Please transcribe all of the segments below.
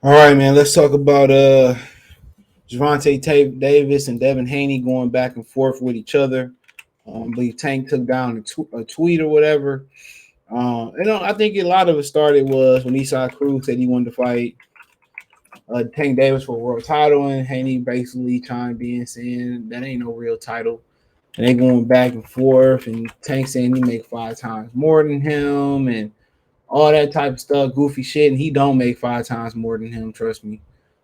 All right, man. Let's talk about Gervonta Davis and Devin Haney going back and forth with each other. I believe Tank took down a tweet or whatever. I think a lot of it started was when Esai Cruz said he wanted to fight Tank Davis for a world title, and Haney basically chimed in saying that ain't no real title. And they going back and forth, and Tank saying he make 5 times more than him, and all that type of stuff, goofy shit, and he don't make 5 times more than him. Trust me.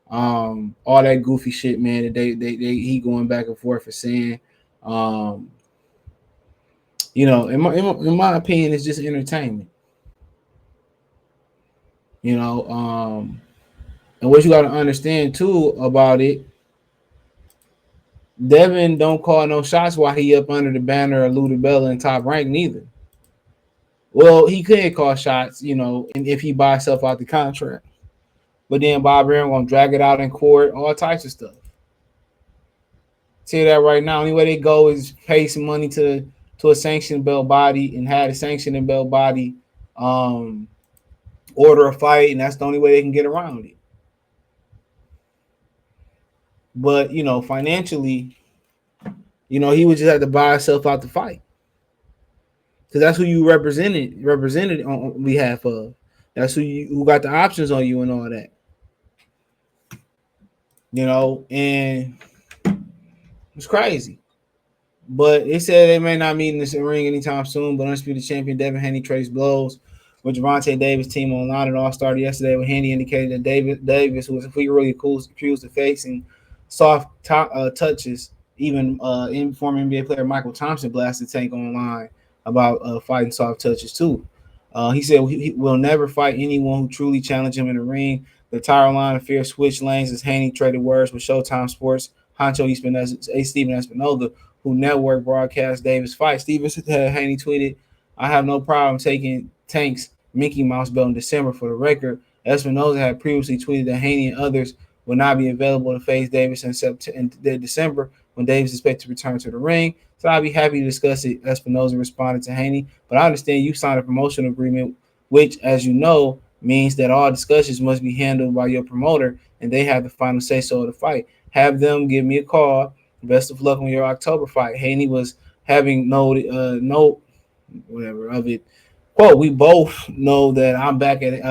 All that goofy shit, man. That he going back and forth for saying, um, in my opinion, it's just entertainment. You know, and what you got to understand too about it, Devin don't call no shots while he up under the banner of Luda Bella in top rank neither. Well, he could call shots, and if he buy himself out the contract. But then Bob Aaron gonna drag it out in court, all types of stuff. Tell you that right now. Only way they go is pay some money to a sanctioned belt body and have a sanctioned belt body order a fight, and that's the only way they can get around it. But financially, he would just have to buy himself out the fight because that's who you represented on behalf of. That's who got the options on you and all that. And it's crazy. But they said they may not meet in this ring anytime soon. But undisputed champion Devin Haney trades blows with Gervonta Davis' team online. It all started yesterday when Haney indicated that Davis was really accused of facing soft touches. Even former NBA player Michael Thompson blasted Tank online about fighting soft touches too. He said he will never fight anyone who truly challenged him in the ring. The tire line of fear switched lanes as Haney traded words with Showtime Sports Honcho Steven Espinoza, who network broadcast Davis' fight. Steven Haney tweeted, "I have no problem taking Tank's Mickey Mouse belt in December. For the record, Espinoza had previously tweeted that Haney and others will not be available to face Davis in December when Davis is expected to return to the ring. So I'll be happy to discuss it." Espinoza responded to Haney, "But I understand you signed a promotion agreement, which, as you know, means that all discussions must be handled by your promoter, and they have the final say-so of the fight. Have them give me a call. Best of luck on your October fight." Haney was having note whatever of it. Quote, "We both know that I back at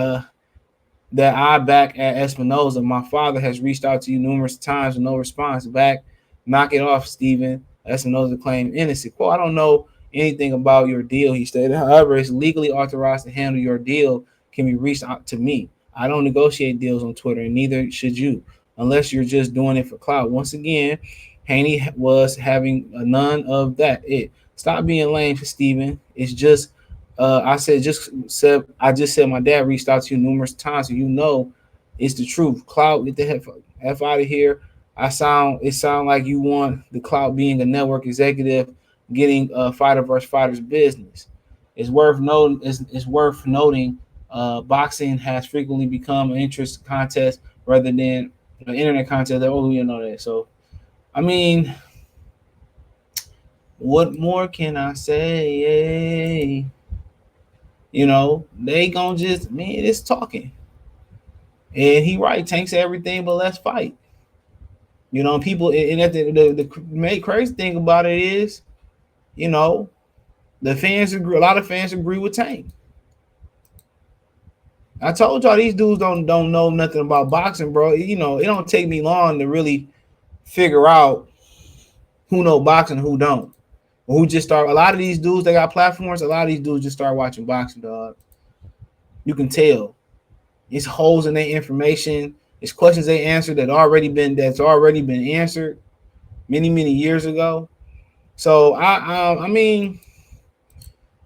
Espinoza. My father has reached out to you numerous times with no response back. Knock it off, Steven." Espinoza claimed innocent. Quote, "I don't know anything about your deal," he stated. "However, it's legally authorized to handle your deal can be reached out to me. I don't negotiate deals on Twitter, and neither should you, unless you're just doing it for clout." Once again, Haney was having none of that. Stop being lame for Steven. It's just I just said my dad reached out to you numerous times, so it's the truth. Clout, get the F out of here. It sound like you want the clout being a network executive, getting fighter versus fighters business. It's worth noting. Boxing has frequently become an interest contest rather than an internet contest. You know that. So, I mean, what more can I say? They gonna just it's talking. And he right, Tank said everything, but let's fight. People, and the crazy thing about it is, the fans agree. A lot of fans agree with Tank. I told y'all these dudes don't know nothing about boxing, bro. It don't take me long to really figure out who know boxing and who don't. Or who just start. A lot of these dudes that got platforms, a lot of these dudes just start watching boxing, dog. You can tell. It's holes in their information. It's questions they answered that's already been answered many years ago. So I mean,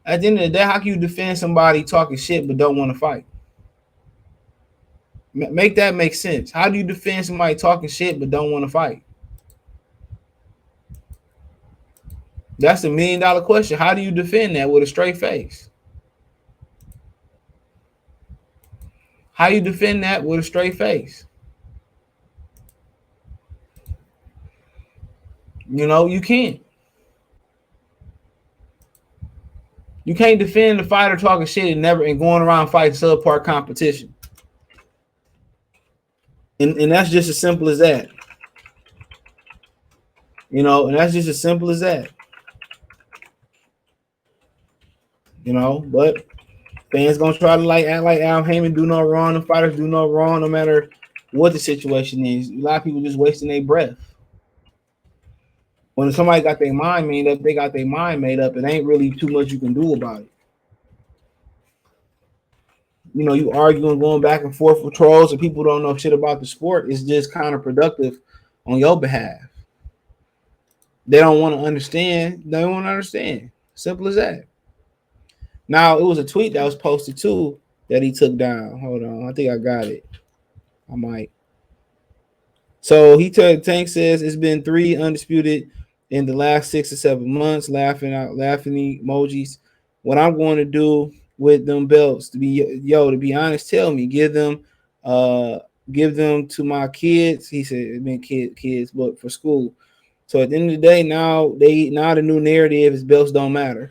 at the end of the day, how can you defend somebody talking shit but don't want to fight? Make that make sense. How do you defend somebody talking shit but don't want to fight? That's the $1 million question. How do you defend that with a straight face? How you defend that with a straight face? You can't. You can't defend the fighter talking shit and going around fighting subpar competition. And that's just as simple as that. And that's just as simple as that. But fans gonna try to act like Al Heyman do no wrong, the fighters do no wrong, no matter what the situation is. A lot of people just wasting their breath. When somebody got their mind made up, they got their mind made up. It ain't really too much you can do about it. You arguing, going back and forth with trolls, and people don't know shit about the sport. It's just counterproductive on your behalf. They don't want to understand. They don't want to understand. Simple as that. Now, it was a tweet that was posted too that he took down. Hold on. I think I got it. I might. So Tank says it's been 3 undisputed in the last 6 or 7 months. Laughing emojis. What I'm going to do with them belts to be honest, tell me, give them to my kids. He said it been kids, but for school. So at the end of the day, now the new narrative is belts don't matter.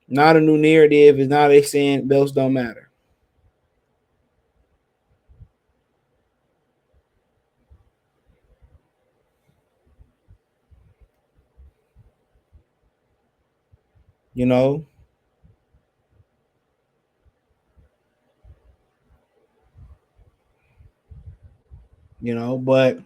Now the new narrative is now they saying belts don't matter. You know, but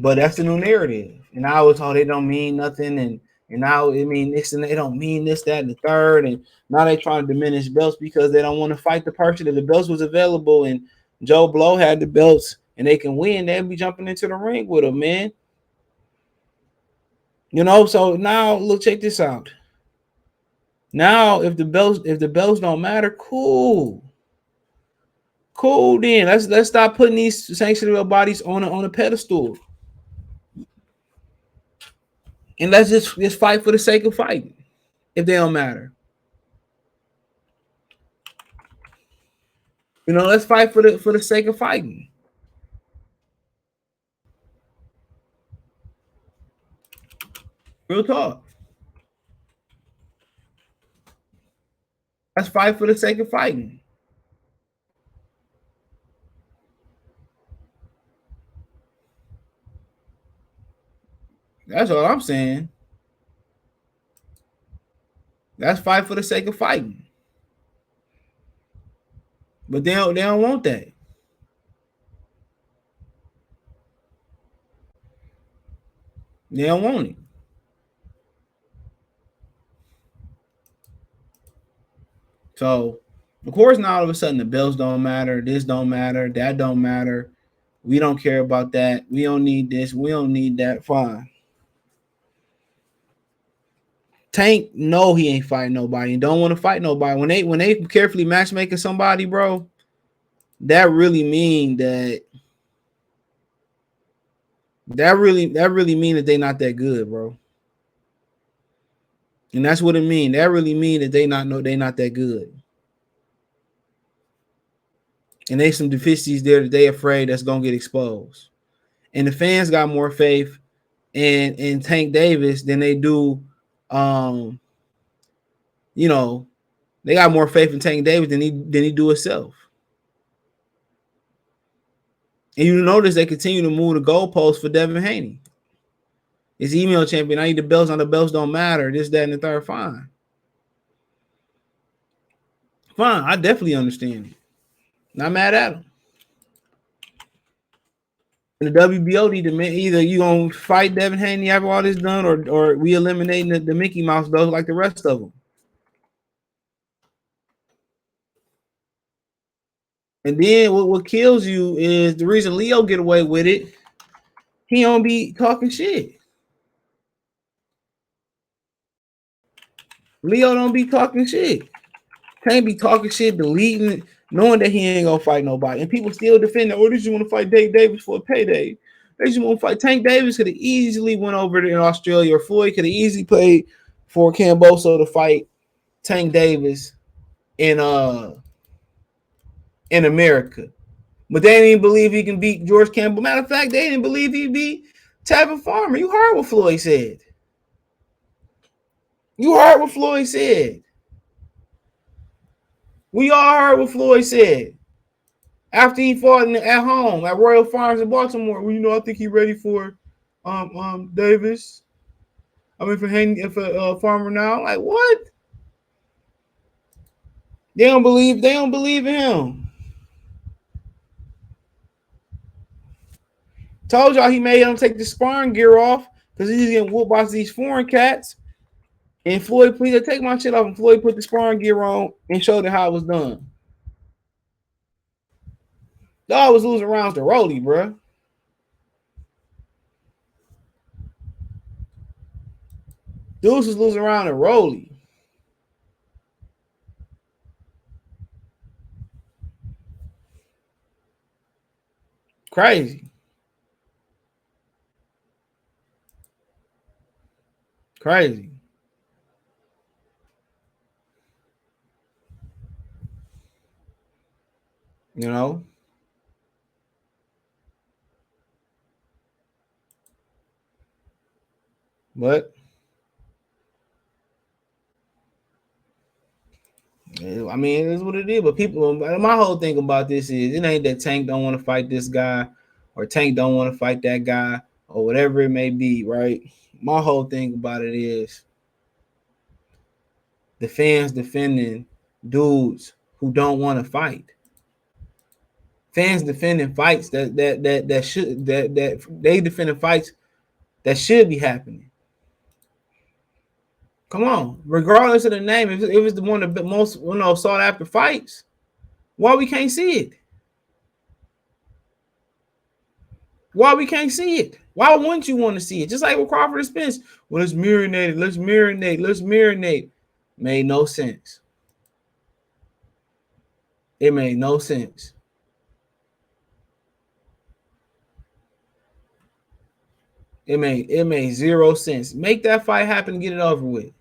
that's the new narrative. And now it's they don't mean nothing, and now I mean this and they don't mean this, that, and the third, and now they trying to diminish belts because they don't want to fight the person. If the belts was available and Joe Blow had the belts and they can win, they'd be jumping into the ring with him, man. So now look, check this out. Now if the belts don't matter, cool. Cool, then let's stop putting these sanctionable bodies on a pedestal, and let's just fight for the sake of fighting. If they don't matter, let's fight for the sake of fighting. Real talk. Let's fight for the sake of fighting. That's all I'm saying. Let's fight for the sake of fighting. But they don't want that. They don't want it. So, of course, now all of a sudden the bills don't matter. This don't matter. That don't matter. We don't care about that. We don't need this. We don't need that. Fine. Tank, no, he ain't fighting nobody and don't want to fight nobody. When they carefully matchmaking somebody, bro, that really mean that really mean that they not that good, bro. And that's what it mean. That really mean that they not that good. And they some deficiencies there that they afraid that's gonna get exposed. And the fans got more faith in Tank Davis than they do they got more faith in Tank Davis than he do himself. And you notice they continue to move the goalposts for Devin Haney. His email champion. I need the belts. On the belts don't matter. This, that, and the third. Fine. Fine. I definitely understand it. Not mad at him. And the WBO need to either you gonna fight Devin Haney after all this done, or we eliminating the Mickey Mouse belts like the rest of them. And then what kills you is the reason Leo get away with it. He don't be talking shit. Leo don't be talking shit. Can't be talking shit, deleting, knowing that he ain't gonna fight nobody. And people still defend that. Oh, they just want to fight Dave Davis for a payday. They just want to fight. Tank Davis could have easily went over in Australia, or Floyd could have easily played for Camboso to fight Tank Davis in America. But they didn't even believe he can beat George Campbell. Matter of fact, they didn't believe he beat Tavin Farmer. You heard what Floyd said. You heard what Floyd said. We all heard what Floyd said after he fought at home at Royal Farms in Baltimore. Well, I think he's ready for Davis. I mean, for Haney, for Farmer now. Like what? They don't believe. They don't believe in him. Told y'all he made him take the sparring gear off because he's getting whooped by these foreign cats. And Floyd, please take my shit off. And Floyd put the sparring gear on and showed it how it was done. Dog was losing rounds to Rolly, bro. Deuce was losing around to Rolly. Crazy. Crazy. You know? But I mean, it is what it is. But people, my whole thing about this is it ain't that Tank don't want to fight this guy or Tank don't want to fight that guy or whatever it may be, right? My whole thing about it is the fans defending dudes who don't want to fight. Fans defending fights that they defending fights that should be happening. Come on, regardless of the name, if it's the one of the most sought after fights, why we can't see it? Why we can't see it? Why wouldn't you want to see it? Just like with Crawford and Spence. Well, let's marinate it. Let's marinate. Let's marinate. Made no sense. It made no sense. It made zero sense. Make that fight happen and get it over with.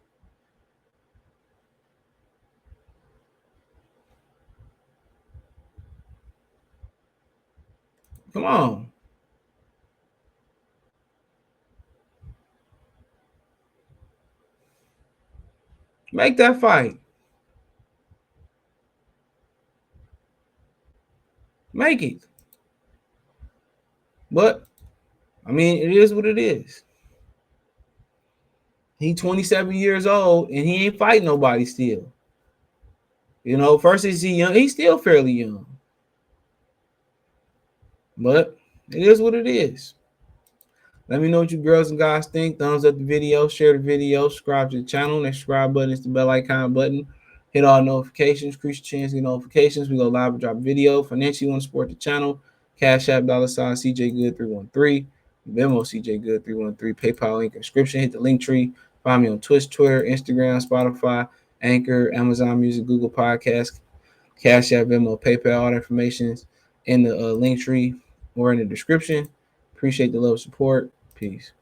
Come on. Make that fight. Make it. But I mean, it is what it is. He 27 years old and he ain't fighting nobody still. First is he young. He's still fairly young. But it is what it is. Let me know what you girls and guys think. Thumbs up the video, share the video, subscribe to the channel. That subscribe button is the bell icon button. Hit all notifications, increase your chance to get notifications. We go live and drop video. Financially, you want to support the channel. Cash App, $CJ Good 313. Venmo CJ Good 313. PayPal link description. Hit the link tree. Find me on Twitch, Twitter, Instagram, Spotify, Anchor, Amazon Music, Google Podcasts, Cash App, Venmo, PayPal. All the information is in the link tree or in the description. Appreciate the love support. Peace.